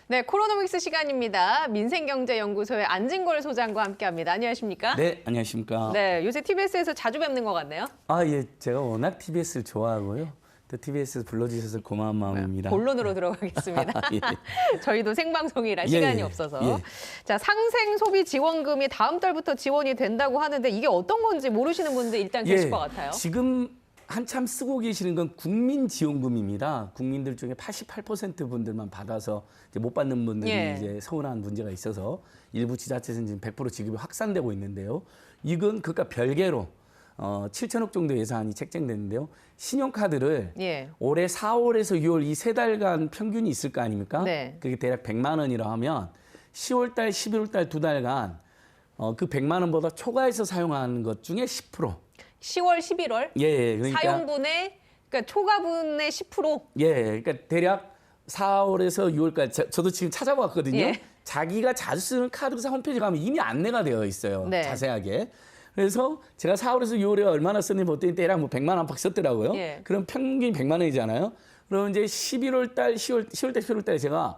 네, 코로노믹스 시간입니다. 민생경제연구소의 안진걸 소장과 함께합니다. 안녕하십니까? 네, 안녕하십니까? 네, 요새 TBS에서 자주 뵙는 것 같네요. 예, 제가 워낙 TBS를 좋아하고요. 또 TBS 불러주셔서 고마운 마음입니다. 본론으로 들어가겠습니다. 예. 저희도 생방송이라 예, 시간이 예, 없어서. 예. 자, 상생소비지원금이 다음 달부터 지원이 된다고 하는데 이게 어떤 건지 모르시는 분들 일단 계실 것 같아요. 지금 한참 쓰고 계시는 건 국민지원금입니다. 국민들 중에 88% 분들만 받아서 이제 못 받는 분들이 예. 이제 서운한 문제가 있어서 일부 지자체에서는 지금 100% 지급이 확산되고 있는데요. 이건 그것과 별개로 7천억 정도 예산이 책정됐는데요. 신용카드를 예. 올해 4월에서 6월 이 세 달간 평균이 있을 거 아닙니까? 네. 그게 대략 100만 원이라 하면 10월 달, 11월 달 두 달간 그 100만 원보다 초과해서 사용하는 것 중에 10%. 10월, 11월 예, 그러니까 사용분의 그러니까 초과분의 10%. 그러니까 대략 4월에서 6월까지 저도 지금 찾아봤거든요. 예. 자기가 자주 쓰는 카드사 홈페이지 가면 이미 안내가 되어 있어요. 네. 자세하게. 그래서 제가 4월에서 6월에 얼마나 썼는지 봤더니 대략 뭐 100만 안팎 썼더라고요. 예. 그럼 평균이 100만 원이잖아요. 그럼 이제 11월 달, 10월 달, 11월 달에 제가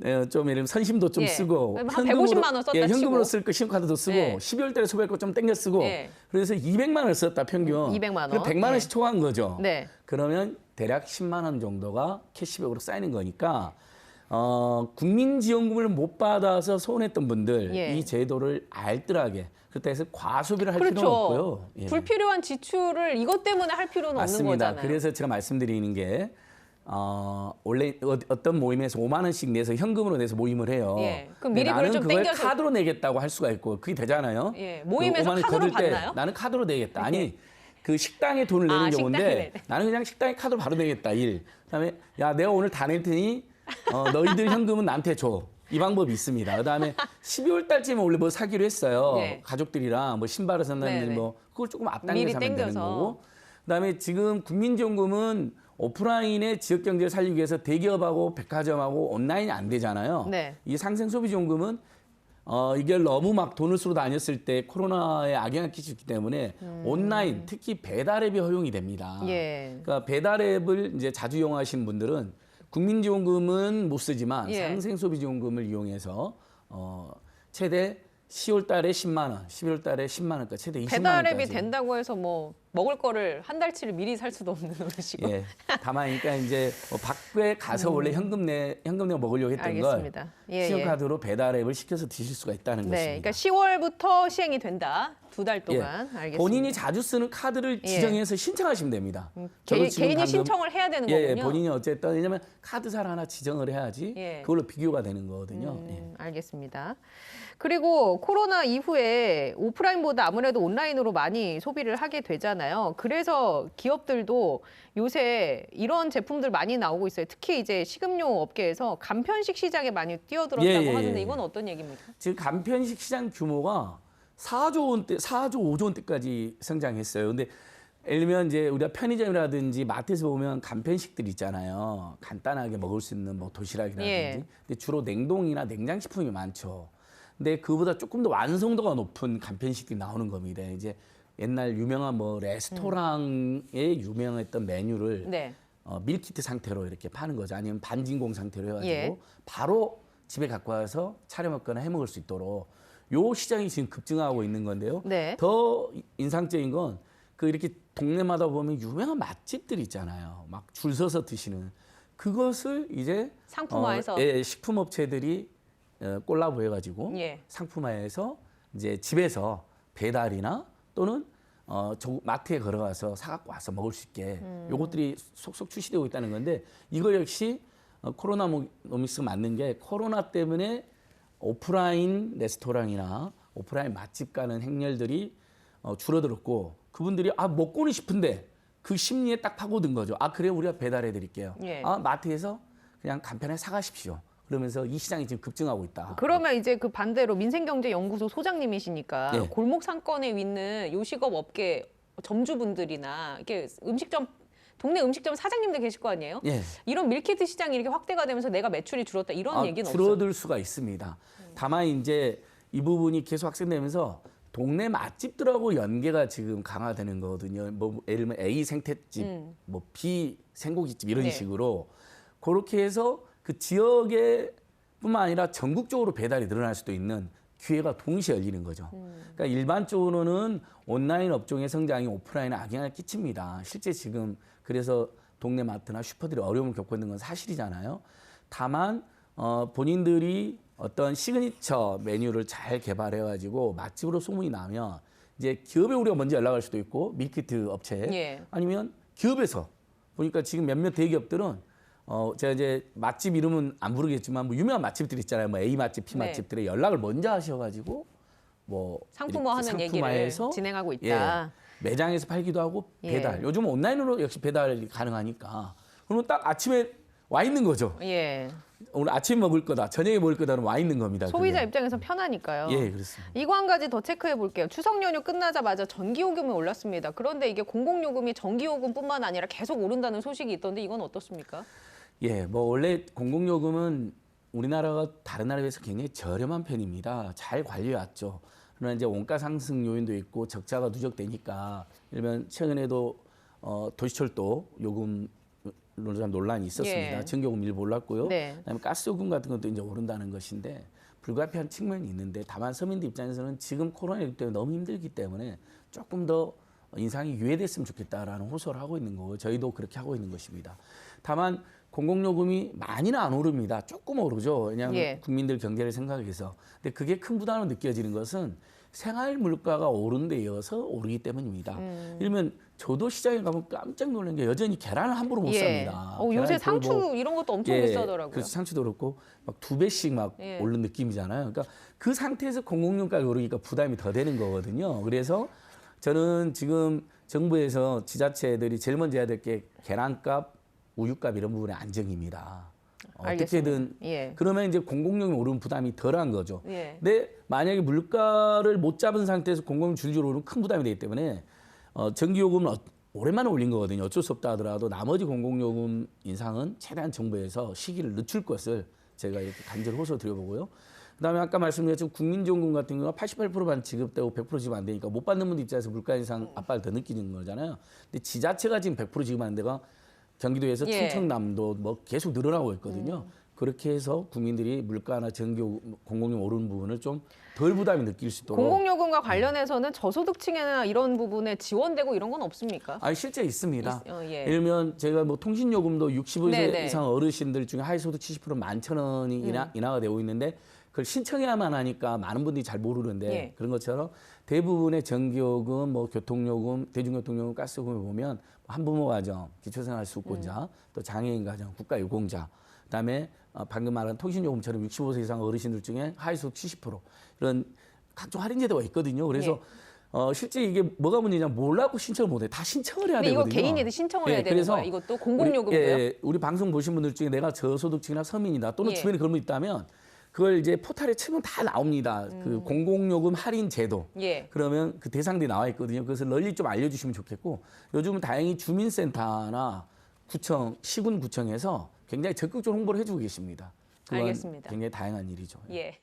좀 예를 들면 선심도 좀 예. 쓰고 한 150만 원 썼다 현금으로 치고. 쓸 거 신용카드도 쓰고 예. 12월 달에 소비할 거 좀 땡겨 쓰고 예. 그래서 200만 원을 썼다 평균. 200만 원. 그럼 100만 원씩 예. 초과한 거죠. 네. 그러면 대략 10만 원 정도가 캐시백으로 쌓이는 거니까 국민지원금을 못 받아서 서운했던 분들 예. 이 제도를 알뜰하게 그렇다 해서 과소비를 할 그렇죠. 필요는 없고요. 예. 불필요한 지출을 이것 때문에 할 필요는 맞습니다. 없는 거잖아요. 그래서 제가 말씀드리는 게 원래 어떤 모임에서 5만 원씩 내서 현금으로 내서 모임을 해요. 예. 그럼 근데 미리 나는 좀 그걸 땡겨서- 카드로 내겠다고 할 수가 있고 그게 되잖아요. 예. 모임에서 5만 원 카드로 거둘 때 받나요? 나는 카드로 내겠다. 아니 그 식당에 돈을 내는 아, 경우인데 식당에 나는 그냥 식당에 카드로 바로 내겠다. 1. 그다음에 야 내가 오늘 다 낼 테니 너희들 현금은 나한테 줘. 이 방법이 있습니다. 그다음에 12월 달쯤에 원래 뭐 사기로 했어요. 네. 가족들이랑 뭐 신발을 산다든지 네네. 뭐 그걸 조금 미리 앞당겨서 하면 되는 땡겨서. 거고. 그다음에 지금 국민지원금은 오프라인의 지역 경제를 살리기 위해서 대기업하고 백화점하고 온라인이 안 되잖아요. 네. 이 상생소비지원금은 이게 너무 막 돈을 쓰러 다녔을 때 코로나에 악영향을 끼쳤기 때문에 온라인 특히 배달 앱이 허용이 됩니다. 예. 그러니까 배달 앱을 이제 자주 이용하시는 분들은 국민지원금은 못 쓰지만 예. 상생소비지원금을 이용해서 최대 10월 달에 10만 원, 11월 달에 10만 원까지 최대 20만 배달 원까지. 앱이 된다고 해서 뭐 먹을 거를 한 달치를 미리 살 수도 없는 노릇이고. 예. 다만 그러니까 이제 밖에 가서 원래 현금 내고 먹으려고 했던 알겠습니다. 걸 예, 신용카드로 배달 앱을 시켜서 드실 수가 있다는 네, 것입니다. 그러니까 10월부터 시행이 된다. 2달 동안. 알겠습니다. 본인이 자주 쓰는 카드를 예. 지정해서 신청하시면 됩니다. 저도 지금 개인이 방금- 신청을 해야 되는 예, 거군요. 본인이 어쨌든 왜냐면 카드사를 하나 지정을 해야지 예. 그걸로 비교가 되는 거거든요. 예. 알겠습니다. 그리고 코로나 이후에 오프라인보다 아무래도 온라인으로 많이 소비를 하게 되잖아요. 그래서 기업들도 요새 이런 제품들 많이 나오고 있어요. 특히 이제 식음료 업계에서 간편식 시장에 많이 뛰어들었다고 예, 예, 하는데 예. 이건 어떤 얘기입니까? 지금 간편식 시장 규모가 4조 원대, 4조 5조 원대까지 성장했어요. 근데 예를 들면 이제 우리가 편의점이라든지 마트에서 보면 간편식들 있잖아요. 간단하게 먹을 수 있는 뭐 도시락이라든지. 예. 근데 주로 냉동이나 냉장식품이 많죠. 근데 그보다 조금 더 완성도가 높은 간편식들이 나오는 겁니다. 이제 옛날 유명한 뭐 레스토랑에 유명했던 메뉴를 네. 밀키트 상태로 이렇게 파는 거죠. 아니면 반진공 상태로 해가지고 예. 바로 집에 갖고 와서 차려 먹거나 해 먹을 수 있도록 요 시장이 지금 급증하고 있는 건데요. 네. 더 인상적인 건 그 이렇게 동네마다 보면 유명한 맛집들 있잖아요. 막 줄 서서 드시는 그것을 이제 상품화해서. 식품업체들이 콜라보 해가지고 예. 상품화해서 이제 집에서 배달이나 또는 마트에 걸어가서 사갖고 와서 먹을 수 있게 요것들이 속속 출시되고 있다는 건데 이거 역시 코로나노믹스가 맞는 게 코로나 때문에 오프라인 레스토랑이나 오프라인 맛집 가는 행렬들이 줄어들었고 그분들이 먹고는 싶은데 그 심리에 딱 파고든 거죠. 그래요 우리가 배달해 드릴게요. 예. 마트에서 그냥 간편하게 사가십시오. 그러면서 이 시장이 지금 급증하고 있다. 그러면 이제 그 반대로 민생경제연구소 소장님이시니까 예. 골목 상권에 있는 요식업 업계 점주분들이나 이렇게 동네 음식점 사장님들 계실 거 아니에요? 예. 이런 밀키트 시장이 이렇게 확대가 되면서 내가 매출이 줄었다 이런 얘기는 없어요. 줄어들 수가 있습니다. 다만 이제 이 부분이 계속 확산되면서 동네 맛집들하고 연계가 지금 강화되는 거거든요. 뭐 예를 들면 A 생태집, 뭐 B 생고깃집 이런 네. 식으로 그렇게 해서 그 지역의 뿐만 아니라 전국적으로 배달이 늘어날 수도 있는 기회가 동시에 열리는 거죠. 그러니까 일반적으로는 온라인 업종의 성장이 오프라인에 악영향을 끼칩니다. 실제 지금 그래서 동네 마트나 슈퍼들이 어려움을 겪고 있는 건 사실이잖아요. 다만 본인들이 어떤 시그니처 메뉴를 잘 개발해가지고 맛집으로 소문이 나면 이제 기업에 우리가 먼저 연락할 수도 있고 밀키트 업체 예. 아니면 기업에서 보니까 지금 몇몇 대기업들은 제가 이제 맛집 이름은 안 부르겠지만 뭐 유명한 맛집들 있잖아요. 뭐 A 맛집, B 네. 맛집들에 연락을 먼저 하셔가지고 뭐 상품화하는 이렇게 얘기를 상품화해서 진행하고 있다. 예, 매장에서 팔기도 하고 예. 배달. 요즘 온라인으로 역시 배달이 가능하니까. 그러면 딱 아침에 와 있는 거죠. 예. 오늘 아침 먹을 거다, 저녁에 먹을 거다는 와 있는 겁니다. 소비자 그게. 입장에서 편하니까요. 예, 그렇습니다. 이거 한 가지 더 체크해 볼게요. 추석 연휴 끝나자마자 전기요금이 올랐습니다. 그런데 이게 공공요금이 전기요금뿐만 아니라 계속 오른다는 소식이 있던데 이건 어떻습니까? 예, 뭐 원래 공공요금은 우리나라가 다른 나라에 비해서 굉장히 저렴한 편입니다. 잘 관리해 왔죠. 그러나 이제 원가 상승 요인도 있고 적자가 누적되니까 이러면 최근에도 도시철도 요금 논란이 있었습니다. 예. 전기요금 일부 올랐고요. 네. 그다음에 가스요금 같은 것도 이제 오른다는 것인데 불가피한 측면이 있는데 다만 서민들 입장에서는 지금 코로나19 때문에 너무 힘들기 때문에 조금 더 인상이 유예됐으면 좋겠다라는 호소를 하고 있는 거고 저희도 그렇게 하고 있는 것입니다. 다만 공공요금이 많이는 안 오릅니다. 조금 오르죠. 왜냐하면 예. 국민들 경제를 생각해서. 근데 그게 큰 부담으로 느껴지는 것은 생활 물가가 오른 데 이어서 오르기 때문입니다. 이러면 저도 시장에 가면 깜짝 놀란 게 여전히 계란을 함부로 못 예. 삽니다. 요새 계란이 거의 상추 이런 것도 엄청 비싸더라고요. 그래서 상추도 그렇고 막 2배씩 막 예. 오른 느낌이잖아요. 그러니까 그 상태에서 공공요금까지 오르니까 부담이 더 되는 거거든요. 그래서 저는 지금 정부에서 지자체들이 제일 먼저 해야 될 게 계란값, 우유값 이런 부분의 안정입니다. 알겠습니다. 어떻게든 예. 그러면 이제 공공요금이 오르는 부담이 덜한 거죠. 예. 근데 만약에 물가를 못 잡은 상태에서 공공요금 줄줄 오르면 큰 부담이 되기 때문에 전기요금은 오랜만에 올린 거거든요. 어쩔 수 없다 하더라도 나머지 공공요금 인상은 최대한 정부에서 시기를 늦출 것을 제가 이렇게 간절히 호소드려보고요. 그다음에 아까 말씀드린 것처럼 국민지원금 같은 경우가 88%만 지급되고 100% 지급 안 되니까 못 받는 분들 입장에서 물가 인상 압박을 더 느끼는 거잖아요. 근데 지자체가 지금 100% 지급하는 데가 경기도에서 예. 충청남도 뭐 계속 늘어나고 있거든요. 그렇게 해서 국민들이 물가나 전기 공공요금 오르는 부분을 좀 덜 부담이 느낄 수 있도록. 공공요금과 관련해서는 저소득층이나 이런 부분에 지원되고 이런 건 없습니까? 아 실제 있습니다. 예. 예를 들면 제가 뭐 통신요금도 65세 네네. 이상 어르신들 중에 하위소득 70% 11,000원이 인하가 되고 있는데 그걸 신청해야만 하니까 많은 분들이 잘 모르는데 예. 그런 것처럼 대부분의 전기요금, 뭐 교통요금, 대중교통요금, 가스요금을 보면 한부모 가정, 기초생활수급자, 또 장애인 가정, 국가유공자, 그다음에 방금 말한 통신요금처럼 65세 이상 어르신들 중에 하위소득 70% 이런 각종 할인 제도가 있거든요. 그래서 실제 이게 뭐가 문제냐면 몰라고 신청을 못해. 다 신청을 해야 근데 이거 되거든요. 개인이 신청을 해야 되는 그래서 거예요. 이것도 공공요금도요? 우리 방송 보신 분들 중에 내가 저소득층이나 서민이다 또는 예. 주변에 그런 분 있다면 그걸 이제 포털에 치면 다 나옵니다. 그 공공요금 할인 제도. 예. 그러면 그 대상들이 나와 있거든요. 그래서 널리 좀 알려주시면 좋겠고 요즘은 다행히 주민센터나 구청, 시군구청에서 굉장히 적극적으로 홍보를 해주고 계십니다. 그건 알겠습니다. 굉장히 다양한 일이죠. 예.